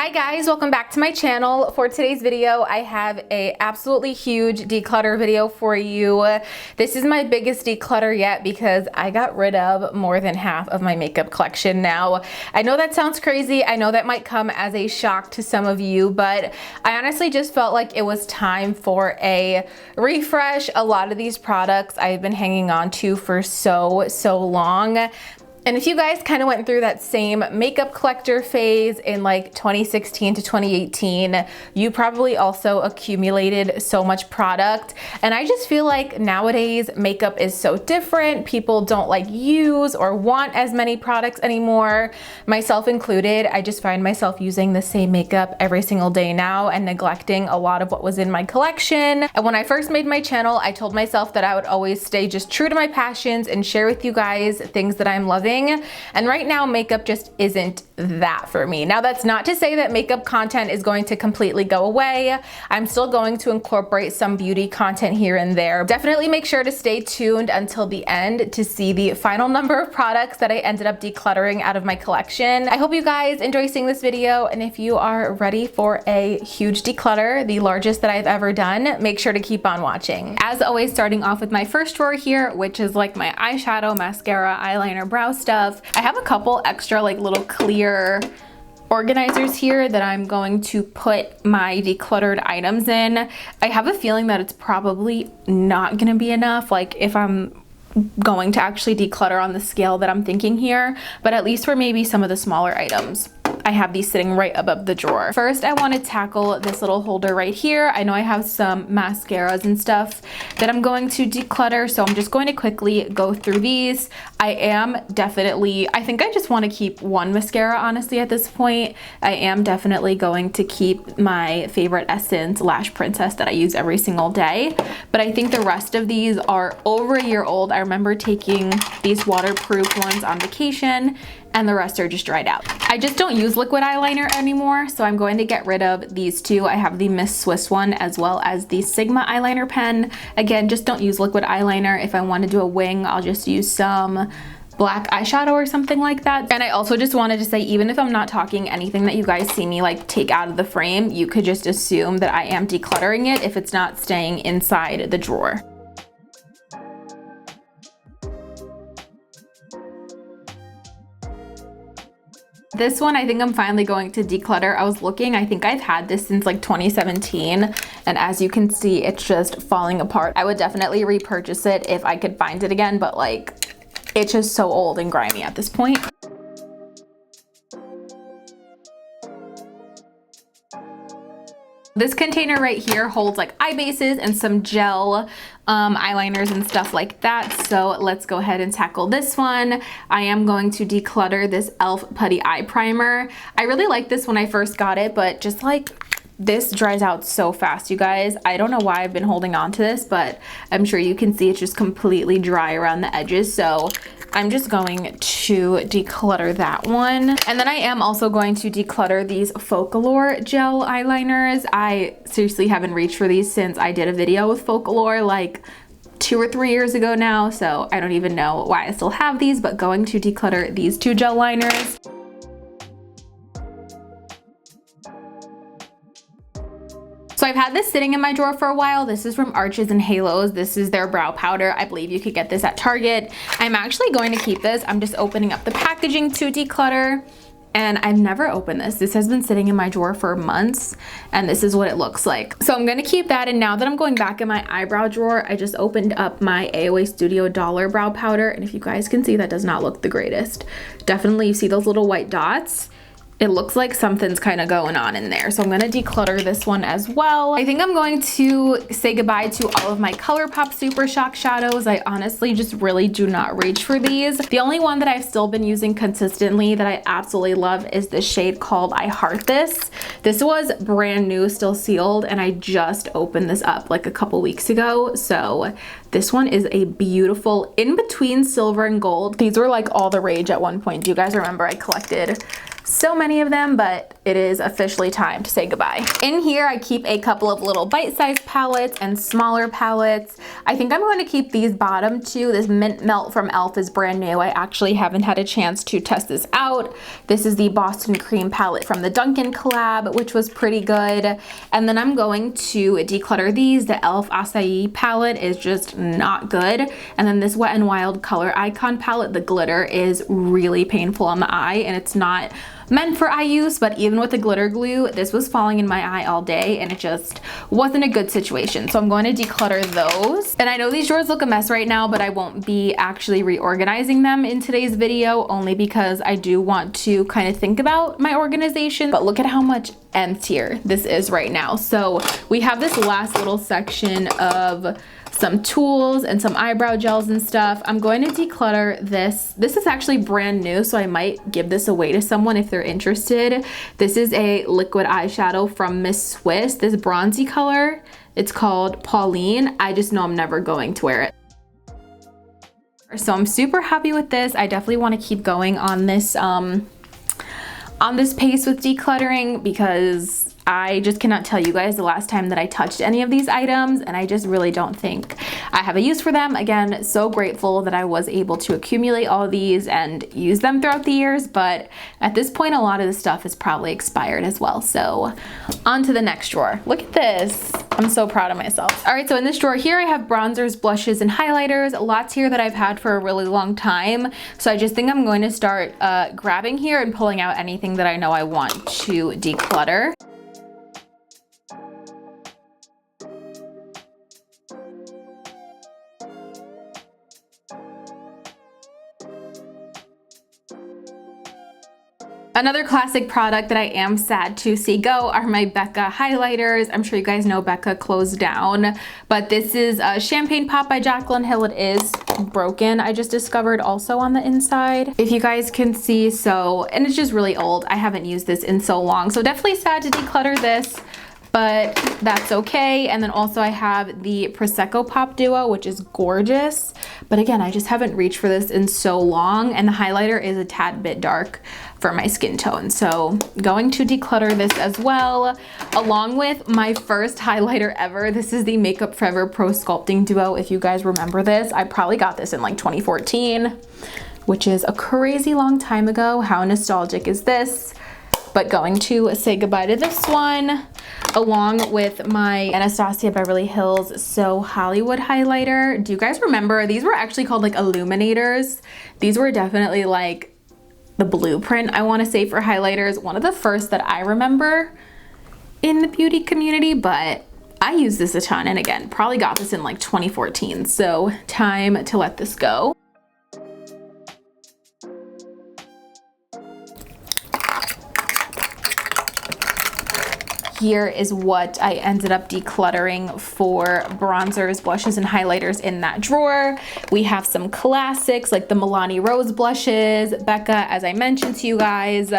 Hi guys, welcome back to my channel. For today's video, I have a absolutely huge declutter video for you. This is my biggest declutter yet because I got rid of more than half of my makeup collection now. I know that sounds crazy. I know that might come as a shock to some of you, but I honestly just felt like it was time for a refresh. A lot of these products I've been hanging on to for so long. And if you guys kind of went through that same makeup collector phase in like 2016 to 2018, you probably also accumulated so much product. And I just feel like nowadays makeup is so different. People don't like use or want as many products anymore, myself included. I just find myself using the same makeup every single day now and neglecting a lot of what was in my collection. And when I first made my channel, I told myself that I would always stay just true to my passions and share with you guys things that I'm loving. And right now, makeup just isn't that for me. Now, that's not to say that makeup content is going to completely go away. I'm still going to incorporate some beauty content here and there. Definitely make sure to stay tuned until the end to see the final number of products that I ended up decluttering out of my collection. I hope you guys enjoy seeing this video, and if you are ready for a huge declutter, the largest that I've ever done, make sure to keep on watching. As always, starting off with my first drawer here, which is like my eyeshadow, mascara, eyeliner, brow stuff. I have a couple extra like little clear organizers here that I'm going to put my decluttered items in. I have a feeling that it's probably not gonna be enough, like if I'm going to actually declutter on the scale that I'm thinking here, but at least for maybe some of the smaller items. I have these sitting right above the drawer. First, I want to tackle this little holder right here. I know I have some mascaras and stuff that I'm going to declutter, so I'm just going to quickly go through these. I think I just want to keep one mascara, honestly, at this point. I am definitely going to keep my favorite Essence Lash Princess that I use every single day, but I think the rest of these are over a year old. I remember taking these waterproof ones on vacation, and the rest are just dried out. I just don't use liquid eyeliner anymore, so I'm going to get rid of these two. I have the Miss Swiss one as well as the Sigma eyeliner pen. Again, just don't use liquid eyeliner. If I want to do a wing, I'll just use some black eyeshadow or something like that. And I also just wanted to say, even if I'm not talking anything that you guys see me like take out of the frame, you could just assume that I am decluttering it if it's not staying inside the drawer. This one, I think I'm finally going to declutter. I was looking, I think I've had this since like 2017, and as you can see, it's just falling apart. I would definitely repurchase it if I could find it again, but like, it's just so old and grimy at this point. This container right here holds like eye bases and some gel eyeliners and stuff like that. So let's go ahead and tackle this one. I am going to declutter this e.l.f. Putty Eye Primer. I really liked this when I first got it, but just like this dries out so fast, you guys. I don't know why I've been holding on to this, but I'm sure you can see it's just completely dry around the edges. So I'm just going to declutter that one. And then I am also going to declutter these Folklore gel eyeliners. I seriously haven't reached for these since I did a video with Folklore like 2 or 3 years ago now. So I don't even know why I still have these, but going to declutter these two gel liners. So I've had this sitting in my drawer for a while. This is from Arches and Halos. This is their brow powder. I believe you could get this at Target. I'm actually going to keep this. I'm just opening up the packaging to declutter, and I've never opened this. This has been sitting in my drawer for months, and this is what it looks like. So I'm gonna keep that, and now that I'm going back in my eyebrow drawer, I just opened up my AOA Studio Dollar Brow Powder, and if you guys can see, that does not look the greatest. Definitely, you see those little white dots? It looks like something's kind of going on in there. So I'm gonna declutter this one as well. I think I'm going to say goodbye to all of my ColourPop Super Shock shadows. I honestly just really do not reach for these. The only one that I've still been using consistently that I absolutely love is this shade called I Heart This. This was brand new, still sealed, and I just opened this up like a couple weeks ago. So this one is a beautiful in between silver and gold. These were like all the rage at one point. Do you guys remember? I collected so many of them, but it is officially time to say goodbye. In here, I keep a couple of little bite-sized palettes and smaller palettes. I think I'm going to keep these bottom two. This Mint Melt from e.l.f. is brand new. I actually haven't had a chance to test this out. This is the Boston Cream palette from the Dunkin' collab, which was pretty good. And then I'm going to declutter these. The e.l.f. Acai palette is just not good. And then this Wet n Wild Color Icon palette, the glitter is really painful on the eye, and it's not meant for eye use, but even with the glitter glue, this was falling in my eye all day and it just wasn't a good situation. So I'm going to declutter those. And I know these drawers look a mess right now, but I won't be actually reorganizing them in today's video, only because I do want to kind of think about my organization. But look at how much emptier this is right now. So we have this last little section of some tools and some eyebrow gels and stuff. I'm going to declutter this. This is actually brand new, so I might give this away to someone if they're interested. This is a liquid eyeshadow from Miss Swiss, this bronzy color. It's called Pauline. I just know I'm never going to wear it. So I'm super happy with this. I definitely want to keep going on this pace with decluttering, because I just cannot tell you guys the last time that I touched any of these items, and I just really don't think I have a use for them. Again, so grateful that I was able to accumulate all of these and use them throughout the years, but at this point a lot of the stuff is probably expired as well. So on to the next drawer. Look at this. I'm so proud of myself. All right, so in this drawer here I have bronzers, blushes, and highlighters. Lots here that I've had for a really long time. So I just think I'm going to start grabbing here and pulling out anything that I know I want to declutter. Another classic product that I am sad to see go are my Becca highlighters. I'm sure you guys know Becca closed down, but this is Champagne Pop by Jaclyn Hill. It is broken, I just discovered, also on the inside, if you guys can see. So, and it's just really old. I haven't used this in so long, so definitely sad to declutter this, but that's okay. And then also I have the Prosecco Pop Duo, which is gorgeous, but again, I just haven't reached for this in so long, and the highlighter is a tad bit dark for my skin tone. So going to declutter this as well, along with my first highlighter ever. This is the Makeup Forever Pro Sculpting Duo. If you guys remember this, I probably got this in like 2014, which is a crazy long time ago. How nostalgic is this? But going to say goodbye to this one, along with my Anastasia Beverly Hills So Hollywood highlighter. Do you guys remember? These were actually called like illuminators. These were definitely like the blueprint, I want to say, for highlighters. One of the first that I remember in the beauty community, but I use this a ton. And again, probably got this in like 2014. So time to let this go. Here is what I ended up decluttering for bronzers, blushes, and highlighters in that drawer. We have some classics like the Milani Rose blushes, Becca, as I mentioned to you guys.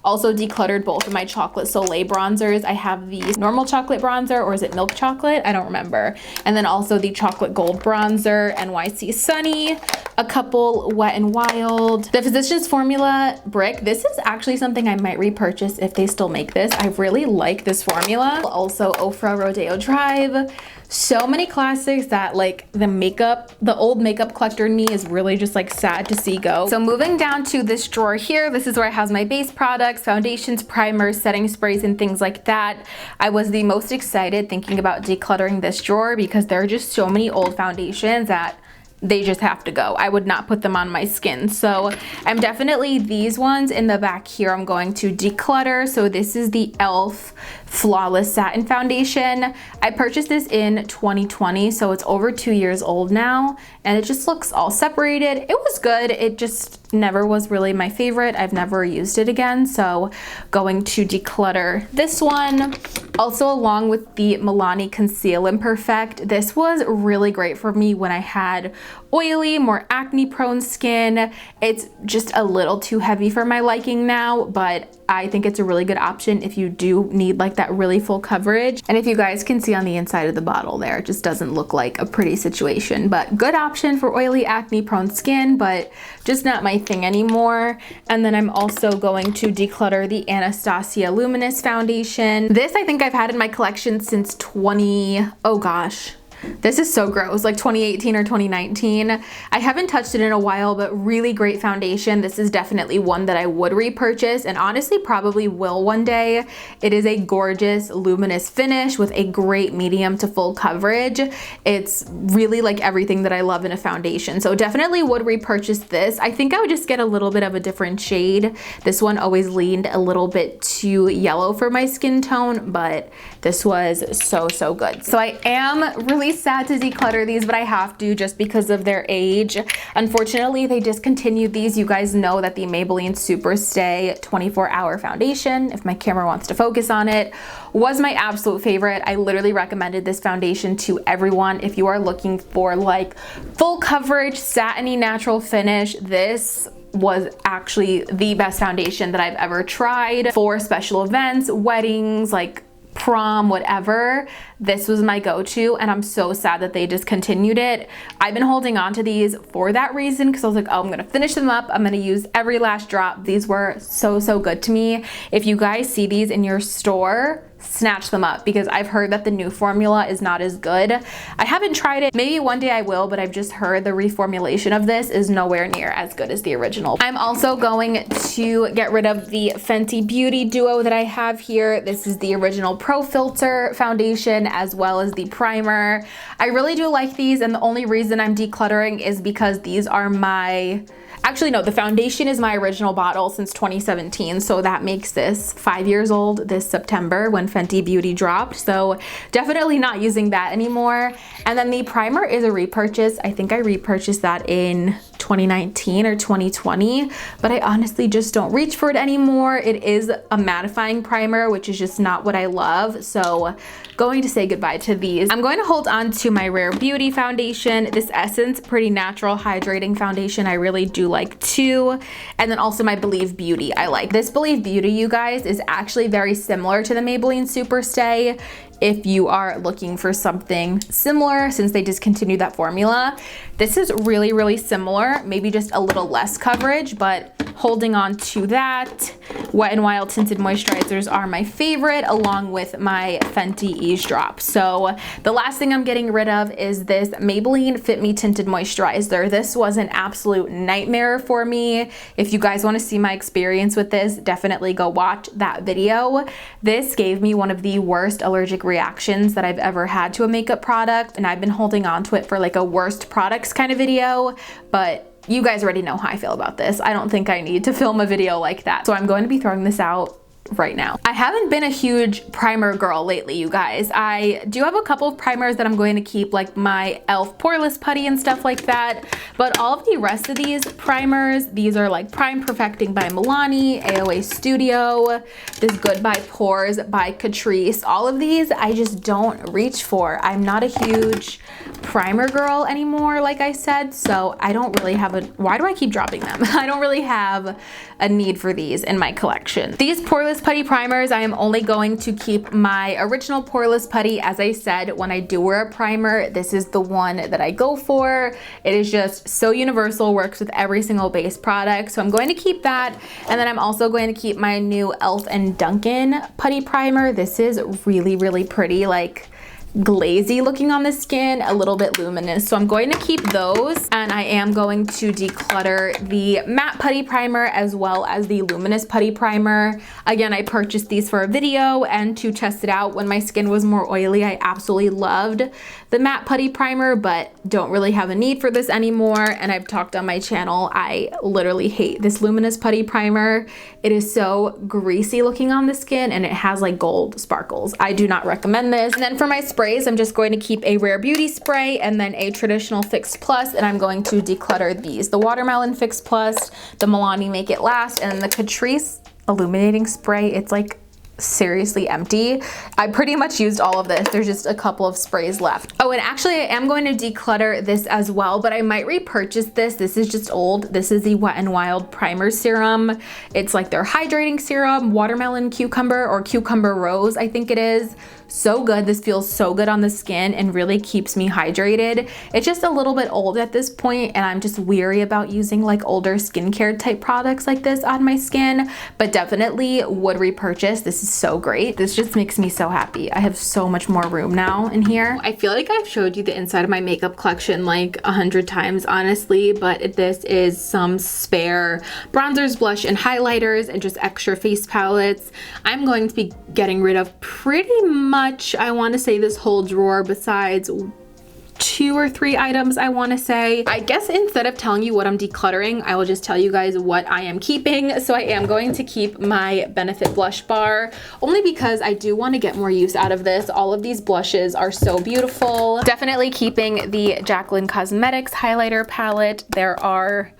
Also decluttered both of my Chocolate Soleil bronzers. I have the normal chocolate bronzer, or is it milk chocolate? I don't remember. And then also the chocolate gold bronzer, NYC Sunny, a couple Wet n Wild. The Physicians Formula brick. This is actually something I might repurchase if they still make this. I really like this formula. Also Ofra Rodeo Drive. So many classics that like the old makeup collector in me is really just like sad to see go. So moving down to this drawer here, this is where I have my base products, foundations, primers, setting sprays, and things like that. I was the most excited thinking about decluttering this drawer because there are just so many old foundations that they just have to go. I would not put them on my skin. So I'm definitely, these ones in the back here, I'm going to declutter. So this is the e.l.f. Flawless Satin Foundation. I purchased this in 2020, so it's over 2 years old now, and it just looks all separated. It was good. It just never was really my favorite. I've never used it again, so going to declutter this one. Also, along with the Milani Conceal Imperfect, this was really great for me when I had oily, more acne prone skin. It's just a little too heavy for my liking now, but I think it's a really good option if you do need like that really full coverage. And if you guys can see on the inside of the bottle there, it just doesn't look like a pretty situation, but good option for oily, acne prone skin, but just not my thing anymore. And then I'm also going to declutter the Anastasia Luminous foundation. This I think I've had in my collection since oh gosh. This is so gross, like 2018 or 2019. I haven't touched it in a while, but really great foundation. This is definitely one that I would repurchase and honestly probably will one day. It is a gorgeous luminous finish with a great medium to full coverage. It's really like everything that I love in a foundation. So definitely would repurchase this. I think I would just get a little bit of a different shade. This one always leaned a little bit too yellow for my skin tone, but this was so good. So I am really sad to declutter these, but I have to just because of their age. Unfortunately, they discontinued these. You guys know that the Maybelline Superstay 24-hour foundation, if my camera wants to focus on it, was my absolute favorite. I literally recommended this foundation to everyone. If you are looking for like full coverage, satiny, natural finish, this was actually the best foundation that I've ever tried for special events, weddings, like prom, whatever. This was my go-to, and I'm so sad that they discontinued it. I've been holding on to these for that reason because I was like, oh, I'm gonna finish them up. I'm gonna use every last drop. These were so good to me. If you guys see these in your store, snatch them up because I've heard that the new formula is not as good. I haven't tried it. Maybe one day I will, but I've just heard the reformulation of this is nowhere near as good as the original. I'm also going to get rid of the Fenty Beauty duo that I have here. This is the original Pro Filter foundation as well as the primer. I really do like these, and the only reason I'm decluttering is because these are my... Actually, no, the foundation is my original bottle since 2017, so that makes this 5 years old this September when Fenty Beauty dropped, so definitely not using that anymore. And then the primer is a repurchase. I think I repurchased that in 2019 or 2020, but I honestly just don't reach for it anymore. It is a mattifying primer, which is just not what I love, so going to say goodbye to these. I'm going to hold on to my Rare Beauty foundation. This Essence Pretty Natural Hydrating Foundation I really do like too. And then also my Believe Beauty I like. This Believe Beauty, you guys, is actually very similar to the Maybelline Superstay. If you are looking for something similar, since they discontinued that formula, this is really similar, maybe just a little less coverage, but holding on to that. Wet n Wild tinted moisturizers are my favorite, along with my Fenty Ease Drop. So the last thing I'm getting rid of is this Maybelline Fit Me tinted moisturizer. This was an absolute nightmare for me. If you guys want to see my experience with this, definitely go watch that video. This gave me one of the worst allergic reactions that I've ever had to a makeup product, and I've been holding on to it for like a worst products kind of video, but you guys already know how I feel about this. I don't think I need to film a video like that. So I'm going to be throwing this out right now. I haven't been a huge primer girl lately, you guys. I do have a couple of primers that I'm going to keep, like my e.l.f. Poreless Putty and stuff like that, but all of the rest of these primers, these are like Prime Perfecting by Milani, AOA Studio, this Good by Pores by Catrice. All of these I just don't reach for. I'm not a huge primer girl anymore, like I said, so I don't really have a... Why do I keep dropping them? I don't really have a need for these in my collection. These Poreless Putty primers, I am only going to keep my original Poreless Putty. As I said, when I do wear a primer, this is the one that I go for. It is just so universal, works with every single base product, so I'm going to keep that. And then I'm also going to keep my new e.l.f. and Dunkin' Putty primer. This is really pretty, like glazy looking on the skin, a little bit luminous, so I'm going to keep those. And I am going to declutter the matte putty primer as well as the luminous putty primer. Again, I purchased these for a video and to test it out when my skin was more oily. I absolutely loved the matte putty primer, but don't really have a need for this anymore. And I've talked on my channel, I literally hate this luminous putty primer. It is so greasy looking on the skin, and it has like gold sparkles. I do not recommend this. And then for my sprays, I'm just going to keep a Rare Beauty spray and then a traditional Fix Plus, and I'm going to declutter these. The Watermelon Fix Plus, the Milani Make It Last, and the Catrice Illuminating Spray. It's like seriously empty. I pretty much used all of this. There's just a couple of sprays left. Oh, and actually I am going to declutter this as well, but I might repurchase this. This is just old. This is the Wet n Wild Primer Serum. It's like their hydrating serum, watermelon cucumber or cucumber rose, I think it is. So good. This feels so good on the skin and really keeps me hydrated. It's just a little bit old at this point, and I'm just weary about using like older skincare type products like this on my skin, but definitely would repurchase. This is so great. This just makes me so happy. I have so much more room now in here. I feel like I've showed you the inside of my makeup collection like 100 times, honestly, but this is some spare bronzers, blush, and highlighters, and just extra face palettes. I'm going to be getting rid of pretty much, I want to say, this whole drawer besides 2 or 3 items, I want to say. I guess instead of telling you what I'm decluttering, I will just tell you guys what I am keeping. So I am going to keep my Benefit blush bar, only because I do want to get more use out of this. All of these blushes are so beautiful. Definitely keeping the Jaclyn Cosmetics highlighter palette. There are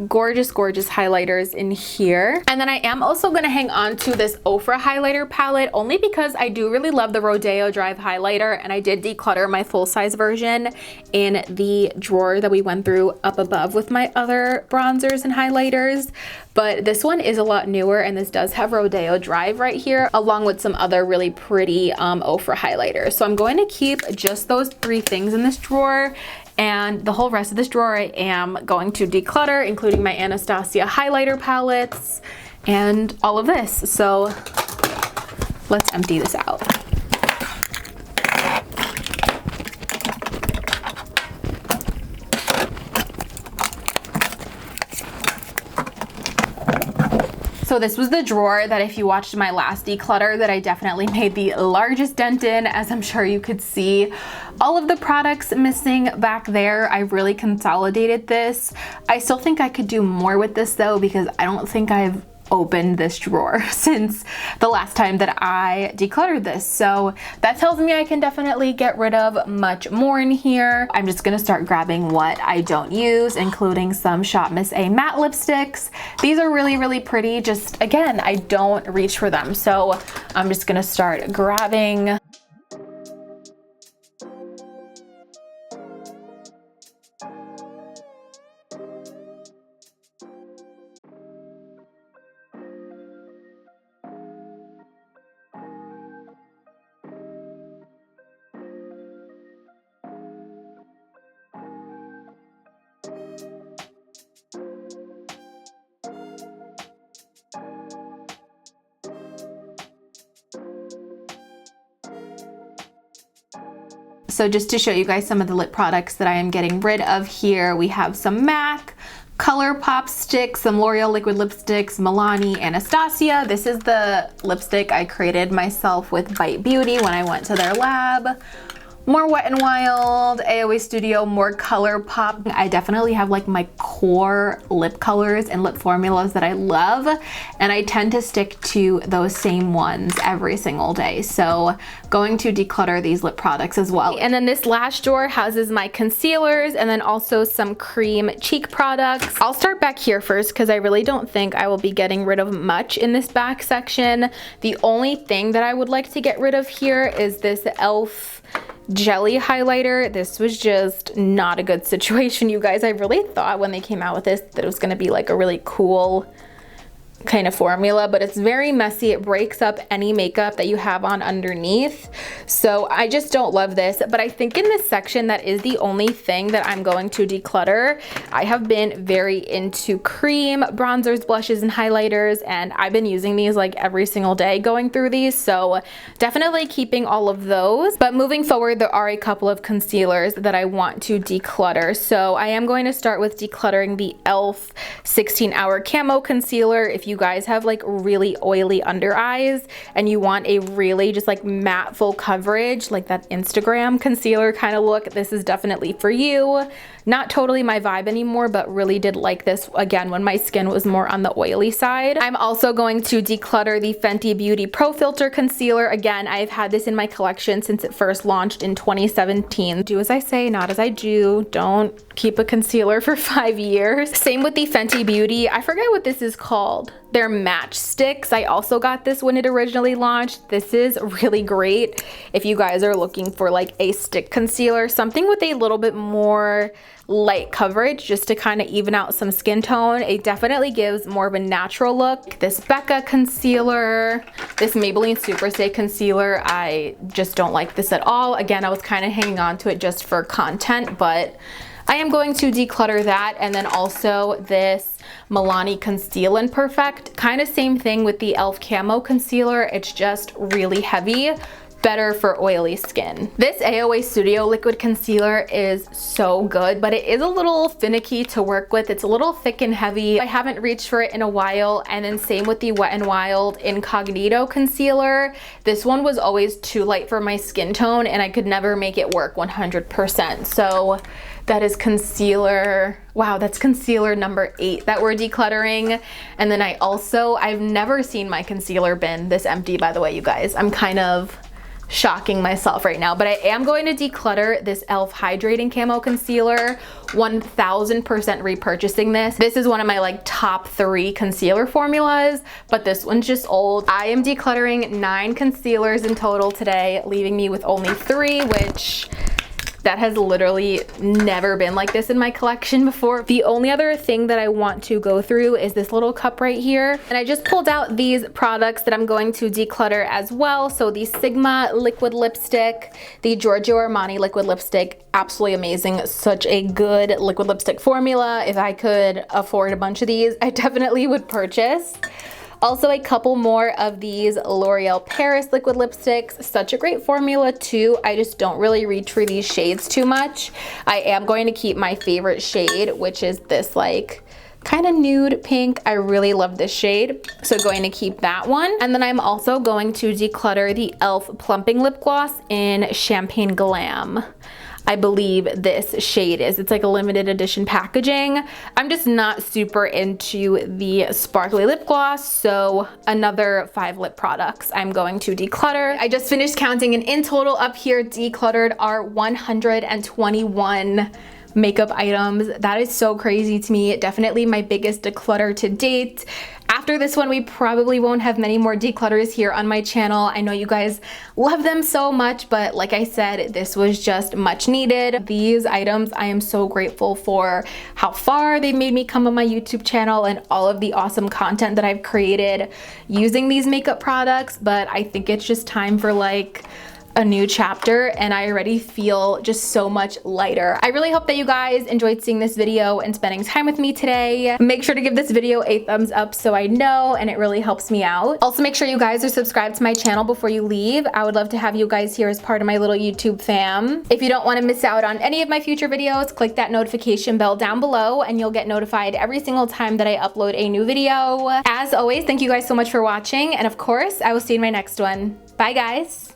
gorgeous highlighters in here. And then I am also gonna hang on to this Ofra highlighter palette, only because I do really love the Rodeo Drive highlighter, and I did declutter my full-size version in the drawer that we went through up above with my other bronzers and highlighters. But this one is a lot newer, and this does have Rodeo Drive right here, along with some other really pretty Ofra highlighters. So I'm going to keep just those 3 things in this drawer, and the whole rest of this drawer I am going to declutter, including my Anastasia highlighter palettes and all of this. So let's empty this out. So this was the drawer that, if you watched my last declutter, that I definitely made the largest dent in, as I'm sure you could see. All of the products missing back there. I really consolidated this. I still think I could do more with this though, because I don't think I've opened this drawer since the last time that I decluttered this. So that tells me I can definitely get rid of much more in here. I'm just gonna start grabbing what I don't use, including some Shop Miss A matte lipsticks. These are really pretty. Just again, I don't reach for them. So I'm just gonna start grabbing. So just to show you guys some of the lip products that I am getting rid of here, we have some MAC, ColourPop sticks, some L'Oreal liquid lipsticks, Milani, Anastasia. This is the lipstick I created myself with Bite Beauty when I went to their lab. More Wet n Wild, AOA Studio, more ColourPop. I definitely have like my core lip colors and lip formulas that I love, and I tend to stick to those same ones every single day. So going to declutter these lip products as well. And then this last drawer houses my concealers and then also some cream cheek products. I'll start back here first because I really don't think I will be getting rid of much in this back section. The only thing that I would like to get rid of here is this e.l.f. jelly highlighter. This was just not a good situation, you guys. I really thought when they came out with this that it was going to be like a really cool kind of formula, but it's very messy. It breaks up any makeup that you have on underneath. So I just don't love this, but I think in this section that is the only thing that I'm going to declutter. I have been very into cream, bronzers, blushes, and highlighters, and I've been using these like every single day going through these, so definitely keeping all of those. But moving forward, there are a couple of concealers that I want to declutter. So I am going to start with decluttering the e.l.f. 16-hour camo concealer. If you guys have like really oily under eyes and you want a really just like matte full coverage, like that Instagram concealer kind of look, this is definitely for you. Not totally my vibe anymore, but really did like this again when my skin was more on the oily side. I'm also going to declutter the Fenty Beauty Pro Filter Concealer. Again, I've had this in my collection since it first launched in 2017. Do as I say, not as I do. Don't keep a concealer for 5 years. Same with the Fenty Beauty. I forget what this is called. their match sticks. I also got this when it originally launched. This is really great if you guys are looking for like a stick concealer, something with a little bit more light coverage just to kind of even out some skin tone. It definitely gives more of a natural look. This Becca concealer, this Maybelline Super Stay concealer, I just don't like this at all. Again, I was kind of hanging on to it just for content, but I am going to declutter that. And then also this Milani Conceal and Perfect, kind of same thing with the e.l.f. Camo Concealer. It's just really heavy, better for oily skin. This AOA Studio Liquid Concealer is so good, but it is a little finicky to work with. It's a little thick and heavy. I haven't reached for it in a while. And then same with the Wet n Wild Incognito Concealer. This one was always too light for my skin tone and I could never make it work 100%. So that is concealer. Wow, that's concealer number 8 that we're decluttering. And then I've never seen my concealer bin this empty, by the way, you guys. I'm kind of shocking myself right now, but I am going to declutter this e.l.f. Hydrating Camo Concealer. 1000% repurchasing this. This is one of my like top 3 concealer formulas, but this one's just old. I am decluttering 9 concealers in total today, leaving me with only 3, which that has literally never been like this in my collection before. The only other thing that I want to go through is this little cup right here. And I just pulled out these products that I'm going to declutter as well. So the Sigma liquid lipstick, the Giorgio Armani liquid lipstick, absolutely amazing. Such a good liquid lipstick formula. If I could afford a bunch of these, I definitely would purchase. Also a couple more of these L'Oreal Paris liquid lipsticks. Such a great formula too. I just don't really reach for these shades too much. I am going to keep my favorite shade, which is this like kind of nude pink. I really love this shade, so going to keep that one. And then I'm also going to declutter the e.l.f. Plumping Lip Gloss in Champagne Glam. I believe this shade is. It's like a limited edition packaging. I'm just not super into the sparkly lip gloss, so another 5 lip products I'm going to declutter. I just finished counting, and in total up here decluttered are 121 makeup items. That is so crazy to me. Definitely my biggest declutter to date. After this one, we probably won't have many more declutters here on my channel. I know you guys love them so much, but like I said, this was just much needed. These items, I am so grateful for how far they made me come on my YouTube channel and all of the awesome content that I've created using these makeup products. But I think it's just time for like a new chapter, and I already feel just so much lighter. I really hope that you guys enjoyed seeing this video and spending time with me today. Make sure to give this video a thumbs up so I know, and it really helps me out. Also, make sure you guys are subscribed to my channel before you leave. I would love to have you guys here as part of my little YouTube fam. If you don't want to miss out on any of my future videos, click that notification bell down below and you'll get notified every single time that I upload a new video. As always, thank you guys so much for watching, and of course, I will see you in my next one. Bye guys.